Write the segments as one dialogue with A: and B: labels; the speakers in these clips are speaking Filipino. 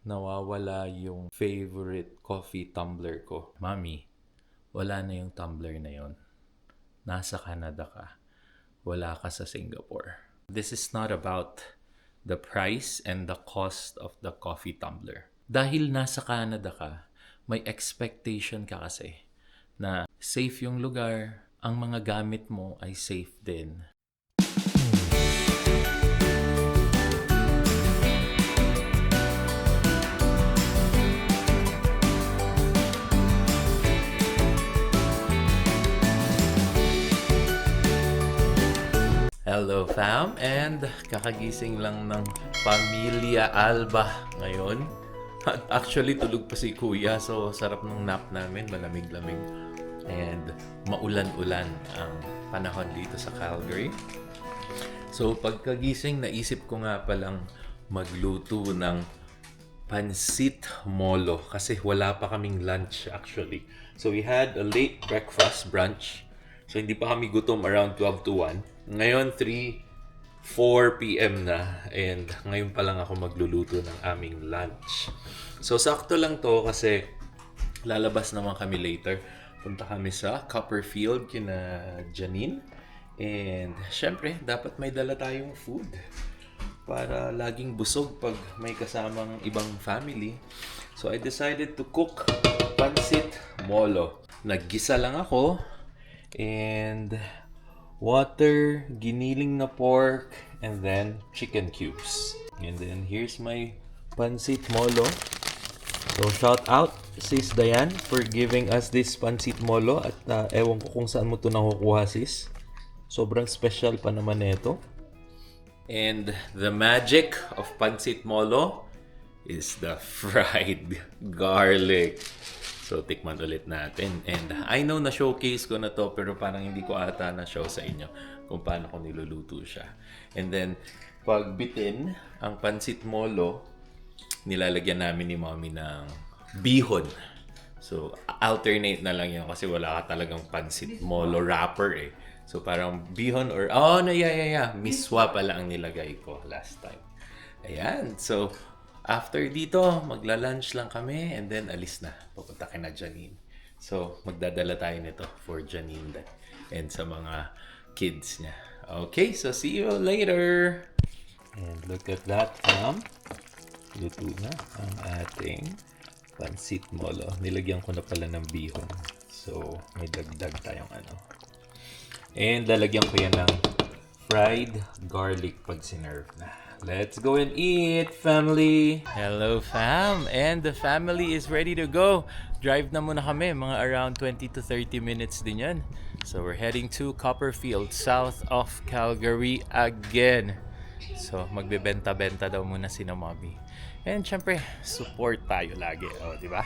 A: nawawala yung favorite coffee tumbler ko. Mami, wala na yung tumbler na yon. Nasa Canada ka. Wala ka sa Singapore. This is not about the price and the cost of the coffee tumbler. Dahil nasa Canada ka, may expectation ka kasi na safe yung lugar, ang mga gamit mo ay safe din. Hello fam, and kakagising lang ng Pamilya Alba ngayon. At actually tulog pa si Kuya, so sarap ng nap namin, malamig-lamig. And maulan-ulan ang panahon dito sa Calgary. So pagkagising, naisip ko nga palang magluto ng pansit molo kasi wala pa kaming lunch actually. So we had a late breakfast, brunch. So hindi pa kami gutom around 12 to 1. Ngayon 4 p.m. na and ngayon pa lang ako magluluto ng aming lunch. So sakto lang to kasi lalabas naman kami later. Punta kami sa Copperfield kina Janine. And syempre dapat may dala tayong food para laging busog pag may kasamang ibang family. So I decided to cook pansit molo. Naggisa lang ako and water, giniling na pork, and then chicken cubes. And then here's my pansit molo. So shout out sis Dayan for giving us this pansit molo at ewan ko kung saan mo ito nakukuha sis. Sobrang special pa naman nito. And the magic of pansit molo is the fried garlic. So, tikman ulit natin. And I know na showcase ko na to pero parang hindi ko ata na-show sa inyo kung paano ko niluluto siya. And then, pag bitin, ang pansit molo, nilalagyan namin ni Mommy ng bihon. So, alternate na lang yun kasi wala ka talagang pansit molo wrapper eh. So, parang bihon or, miswa pala ang nilagay ko last time. Ayan. So, after dito, magla-lunch lang kami and then alis na. Pupunta kina Janine. So, magdadala tayo nito for Janine and sa mga kids niya. Okay, so see you later! And look at that, fam. Luto na ang ating pansit molo. Nilagyan ko na pala ng bihon. So, may dagdag tayong ano. And lalagyan ko yan ng fried garlic pag sinerve na. Let's go and eat, family! Hello, fam! And the family is ready to go. Drive na muna kami. Mga around 20 to 30 minutes din yan. So, we're heading to Copperfield, south of Calgary again. So, magbebenta-benta daw muna si na Mommy. And syempre, support tayo lagi. O, di ba?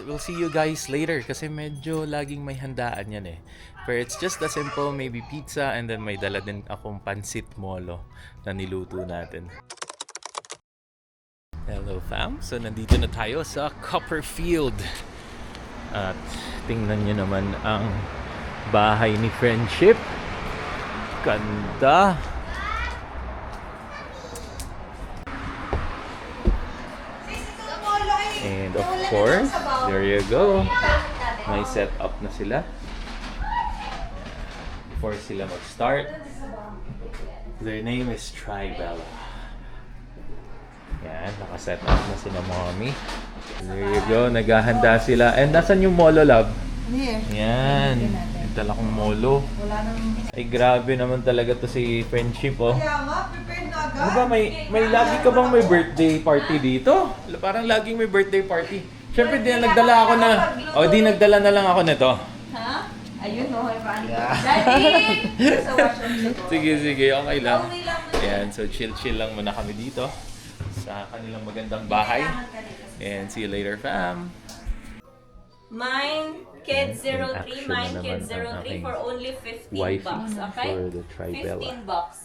A: We'll see you guys later kasi medyo laging may handaan yan eh. Pero it's just a simple maybe pizza and then may dala din akong pansit molo na niluto natin. Hello fam! So nandito na tayo sa Copperfield. At tingnan nyo naman ang bahay ni Friendship. Ganda! And of course, there you go. May setup na sila. Before sila mag-start. Their name is Tribella. Yan, naka-set up na sila Mommy. There you go, naghahanda sila. And nasan yung molo, love?
B: Here.
A: Yan, yung dala kong molo. Ay, grabe naman talaga to si Friendship, oh.
B: Kaya nga, prepared na agad.
A: Ano ba, may lagi ka bang may birthday party dito? Parang laging may birthday party. Siyempre, nagdala ako na, nagdala na lang ako nito.
C: Ha? Ayun, no. Daddy! Sa washroom siguro.
A: Sige, okay lang.
C: Okay lang.
A: Ayan, so chill lang muna kami dito sa kanilang magandang bahay. And see you later, fam.
C: Mine, Kid
A: In
C: 03,
A: action
C: mine,
A: na
C: Kid
A: naman ang
C: 03
A: aking
C: for only 15
A: wifey
C: bucks, okay?
A: for the Tribella.
C: 15 bucks.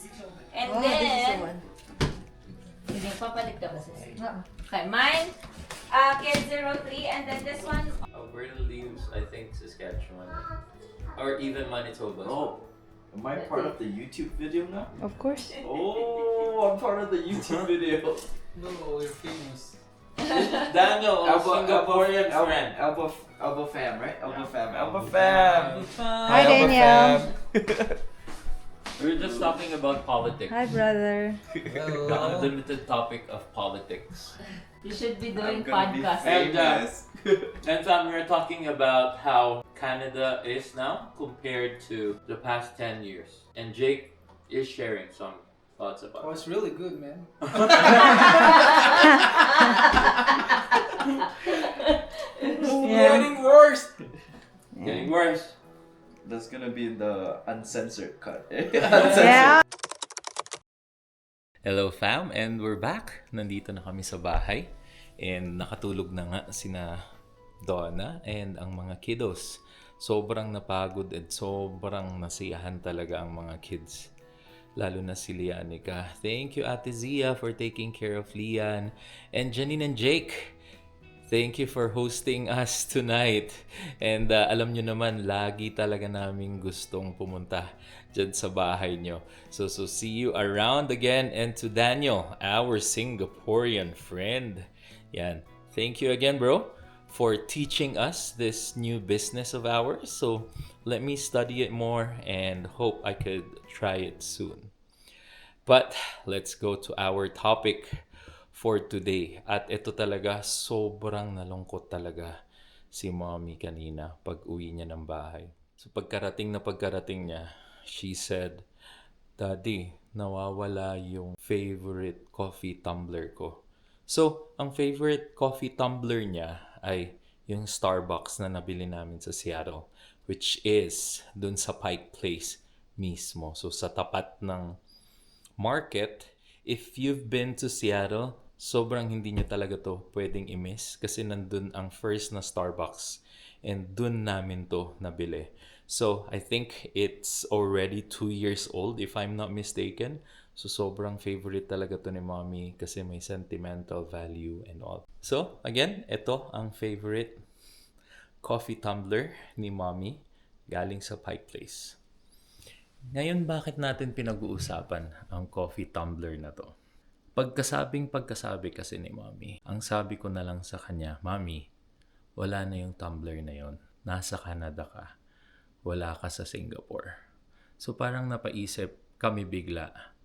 C: And
B: Oh, this is the
C: then,
B: one.
C: hindi, papalit ka ba sa
B: Oo.
C: Okay, mine, Kid 03, and then this one,
A: Alberta leaves, I think, Saskatchewan. Or even Manitoba.
D: Oh, am I part of the YouTube video now?
B: Of course.
D: Oh, I'm part of the YouTube video.
A: No, we're famous. Daniel, a Singaporean friend.
D: Elbow fam, right? Elbow fam. Elbow
A: fam.
D: fam.
B: Hi, Daniel.
A: We were just talking about politics.
B: Hi, brother.
A: The unlimited topic of politics.
C: You should be doing
D: I'm gonna be
C: podcast.
D: famous.
A: And we were talking about how Canada is now compared to the past 10 years. And Jake is sharing some thoughts about
E: Oh, it's really good, man. Getting worse.
A: Getting worse.
D: That's gonna be the uncensored cut.
B: Yeah.
A: Hello fam, and we're back. Nandito na kami sa bahay. And nakatulog na nga sina Donna and ang mga kiddos. Sobrang napagod at sobrang nasiyahan talaga ang mga kids. Lalo na si Lianica. Thank you Ate Zia for taking care of Lian. And Janine and Jake, thank you for hosting us tonight. And alam nyo naman, lagi talaga naming gustong pumunta dyan sa bahay nyo. So see you around again. And to Daniel, our Singaporean friend. Yan. Thank you again, bro, for teaching us this new business of ours. So let me study it more and hope I could try it soon. But let's go to our topic for today. At ito talaga, sobrang nalungkot talaga si mommy kanina pag uwi niya ng bahay. So pagkarating niya, she said, "Daddy, nawawala yung favorite coffee tumbler ko." So, ang favorite coffee tumbler niya ay yung Starbucks na nabili namin sa Seattle, which is dun sa Pike Place mismo. So, sa tapat ng market, if you've been to Seattle, sobrang hindi nyo talaga to pwedeng i-miss kasi nandun ang first na Starbucks and dun namin to nabili. So, I think it's already 2 years old if I'm not mistaken. So, sobrang favorite talaga to ni mommy kasi may sentimental value and all. So, again, ito ang favorite coffee tumbler ni mommy galing sa Pike Place. Ngayon, bakit natin pinag-uusapan ang coffee tumbler na to? Pagkasabi kasi ni mommy, ang sabi ko na lang sa kanya, "Mommy, wala na yung tumbler na yon. Nasa Canada ka. Wala ka sa Singapore." So, parang napaisip kami bigla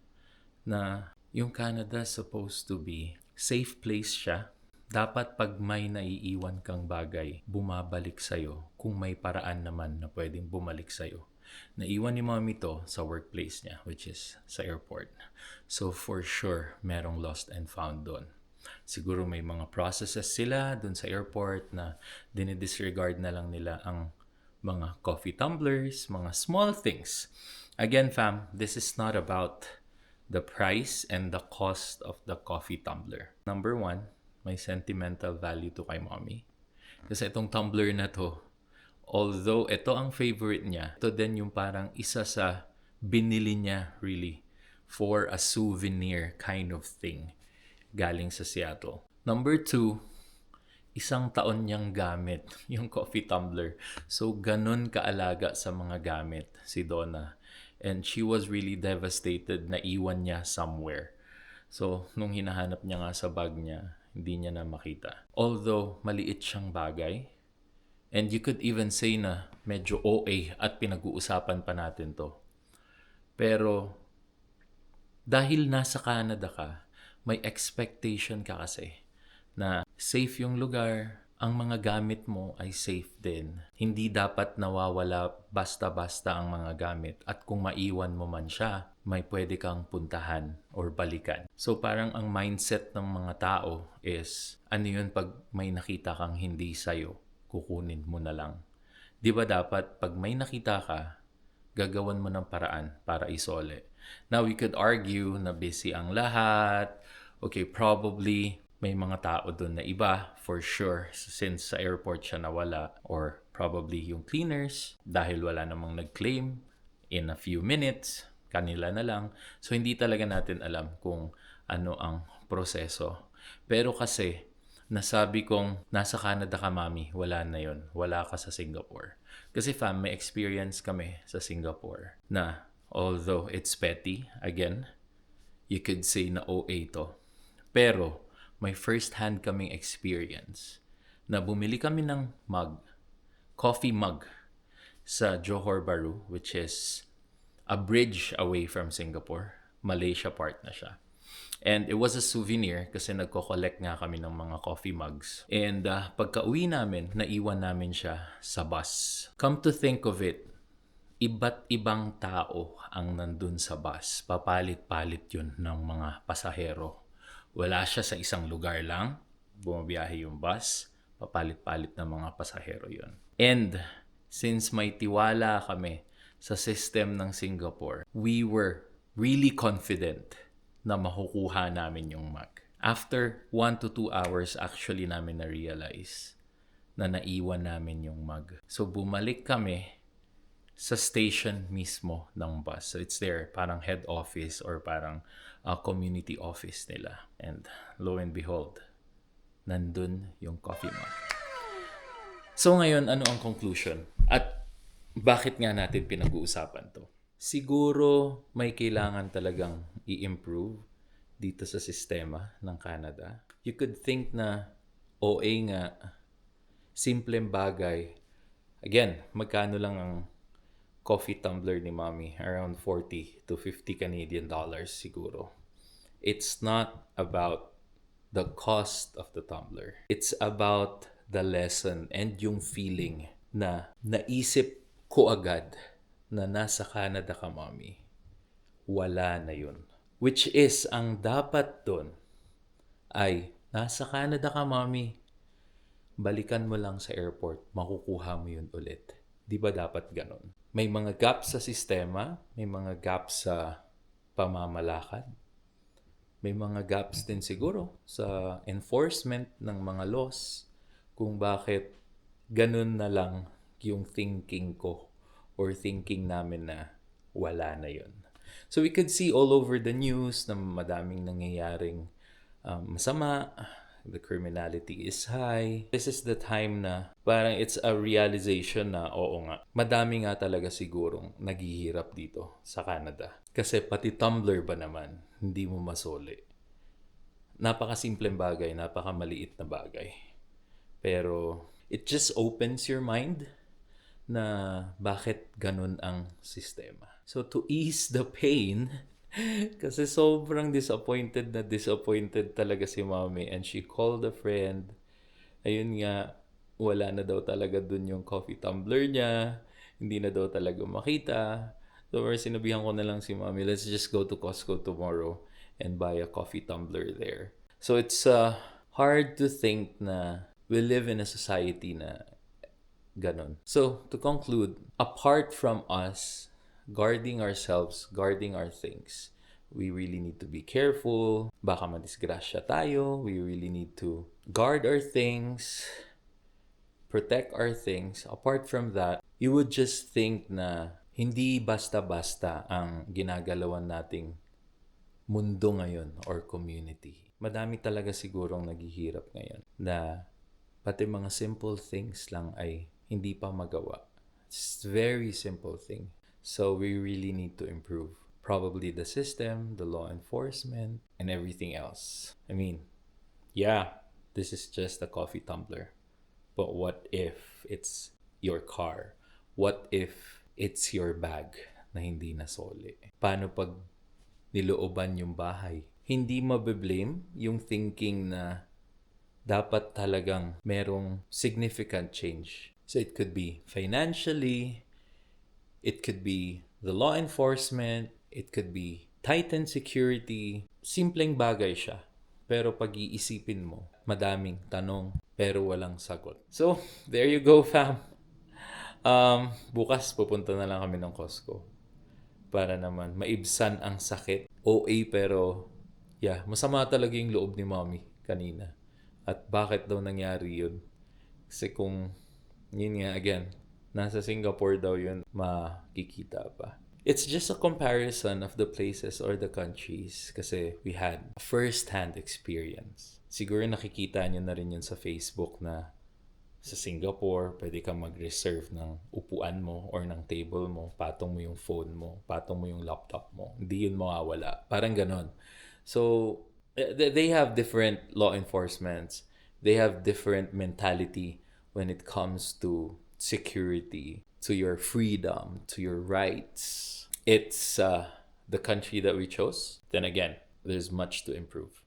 A: na yung Canada supposed to be safe place siya. Dapat pag may naiiwan kang bagay, bumabalik sa'yo kung may paraan naman na pwedeng bumalik sa'yo. Naiwan ni mommy to sa workplace niya, which is sa airport. So for sure, merong lost and found doon. Siguro may mga processes sila doon sa airport na dinidisregard na lang nila ang mga coffee tumblers, mga small things. Again fam, this is not about the price and the cost of the coffee tumbler. Number 1, may sentimental value to kay mommy. Kasi itong tumbler na to, although ito ang favorite niya, ito din yung parang isa sa binili niya really for a souvenir kind of thing galing sa Seattle. Number 2, 1 taon niyang gamit yung coffee tumbler. So, ganun kaalaga sa mga gamit si Donna. And she was really devastated na iwan niya somewhere. So, nung hinahanap niya nga sa bag niya, hindi niya na makita. Although, maliit siyang bagay. And you could even say na medyo OA at pinag-uusapan pa natin to. Pero, dahil nasa Canada ka, may expectation ka kasi na safe yung lugar, ang mga gamit mo ay safe din. Hindi dapat nawawala basta-basta ang mga gamit at kung maiwan mo man siya, may pwede kang puntahan or balikan. So parang ang mindset ng mga tao is, ano yun pag may nakita kang hindi sa'yo, kukunin mo na lang. Di ba dapat pag may nakita ka, gagawan mo ng paraan para isole. Now we could argue na busy ang lahat. Okay, probably may mga tao doon na iba, for sure, since sa airport siya nawala. Or probably yung cleaners, dahil wala namang nag-claim, in a few minutes, kanila na lang. So, hindi talaga natin alam kung ano ang proseso. Pero kasi, nasabi kong, nasa Canada ka, mami, wala na yon, wala ka sa Singapore. Kasi fam, may experience kami sa Singapore na, although it's petty, again, you could say na OA to. Pero, may first-hand kaming experience na bumili kami ng coffee mug sa Johor Bahru, which is a bridge away from Singapore. Malaysia part na siya. And it was a souvenir kasi nagko-collect nga kami ng mga coffee mugs. And pagka-uwi namin, naiwan namin siya sa bus. Come to think of it, iba't ibang tao ang nandun sa bus. Papalit-palit yun ng mga pasahero. Wala siya sa isang lugar lang. Bumabiyahe yung bus. Papalit-palit ng mga pasahero yun. And since may tiwala kami sa system ng Singapore, we were really confident na makukuha namin yung mug. After 1 to 2 hours, actually namin na-realize na naiwan namin yung mug. So bumalik kami sa station mismo ng bus. So it's there, parang head office or parang community office nila. And lo and behold, nandun yung coffee mug. So ngayon, ano ang conclusion? At bakit nga natin pinag-uusapan to? Siguro may kailangan talagang i-improve dito sa sistema ng Canada. You could think na OA nga, simpleng bagay. Again, magkano lang ang coffee tumbler ni Mommy? Around 40 to 50 Canadian dollars siguro. It's not about the cost of the tumbler. It's about the lesson and yung feeling na naisip ko agad na nasa Canada ka, Mommy. Wala na yun. Which is, ang dapat dun ay, nasa Canada ka, Mommy. Balikan mo lang sa airport, makukuha mo yun ulit. Di ba dapat ganun? May mga gaps sa sistema, may mga gaps sa pamamalakad, may mga gaps din siguro sa enforcement ng mga laws kung bakit ganun na lang yung thinking ko or thinking namin na wala na yun. So we could see all over the news na madaming nangyayaring masama, the criminality is high. This is the time na parang it's a realization na oo nga, madami nga talaga sigurong naghihirap dito sa Canada. Kasi pati tumbler ba naman, hindi mo masuli. Napakasimpleng bagay, napakamaliit na bagay. Pero it just opens your mind na bakit ganun ang sistema. So to ease the pain, kasi sobrang disappointed talaga si Mommy, and she called a friend. Ayun nga, wala na daw talaga dun yung coffee tumbler niya. Hindi na daw talaga makita. So sinabihan ko na lang si Mommy, let's just go to Costco tomorrow and buy a coffee tumbler there. So it's hard to think na we live in a society na ganon. So, to conclude, apart from us guarding ourselves, guarding our things, we really need to be careful. Baka madisgrasya tayo. We really need to guard our things, protect our things. Apart from that, you would just think na hindi basta-basta ang ginagalawan nating mundo ngayon or community. Madami talaga sigurong naghihirap ngayon na pati mga simple things lang ay hindi pa magawa. It's very simple thing. So we really need to improve. Probably the system, the law enforcement, and everything else. I mean, yeah, this is just a coffee tumbler. But what if it's your car? What if it's your bag na hindi nasoli? Paano pag nilooban yung bahay? Hindi mabe-blame yung thinking na dapat talagang merong significant change. So it could be financially, it could be the law enforcement, it could be tightened security. Simpleng bagay siya. Pero pag-iisipin mo, madaming tanong pero walang sagot. So, there you go, fam. Bukas pupunta na lang kami ng Costco para naman maibsan ang sakit. OA pero yeah, masama talaga yung loob ni Mommy kanina. At bakit daw nangyari yun? Kasi kung yun nga, again, nasa Singapore daw yun, makikita pa. It's just a comparison of the places or the countries kasi we had a first-hand experience. Siguro nakikita nyo na rin yun sa Facebook na sa Singapore, pwede kang mag-reserve ng upuan mo or ng table mo, patong mo yung phone mo, patong mo yung laptop mo. Hindi yun mawawala. Parang ganon. So, they have different law enforcements. They have different mentality when it comes to security, to your freedom, to your rights. It's the country that we chose. Then again, there's much to improve.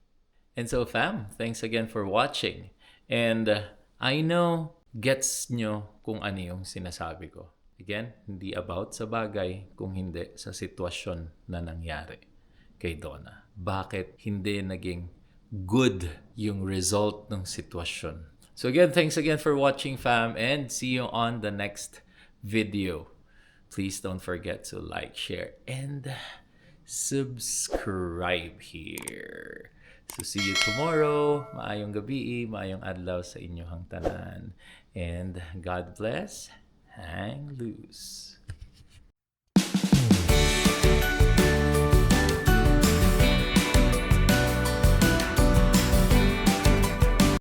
A: And so fam, thanks again for watching. And I know gets nyo kung ano yung sinasabi ko. Again, hindi about sa bagay kung hindi sa sitwasyon na nangyari kay Donna. Bakit hindi naging good yung result ng sitwasyon? So again, thanks again for watching fam, and see you on the next video. Please don't forget to like, share, and subscribe here. So see you tomorrow. Maayong gabi, maayong adlaw sa inyohang tanan. And God bless. Hang loose.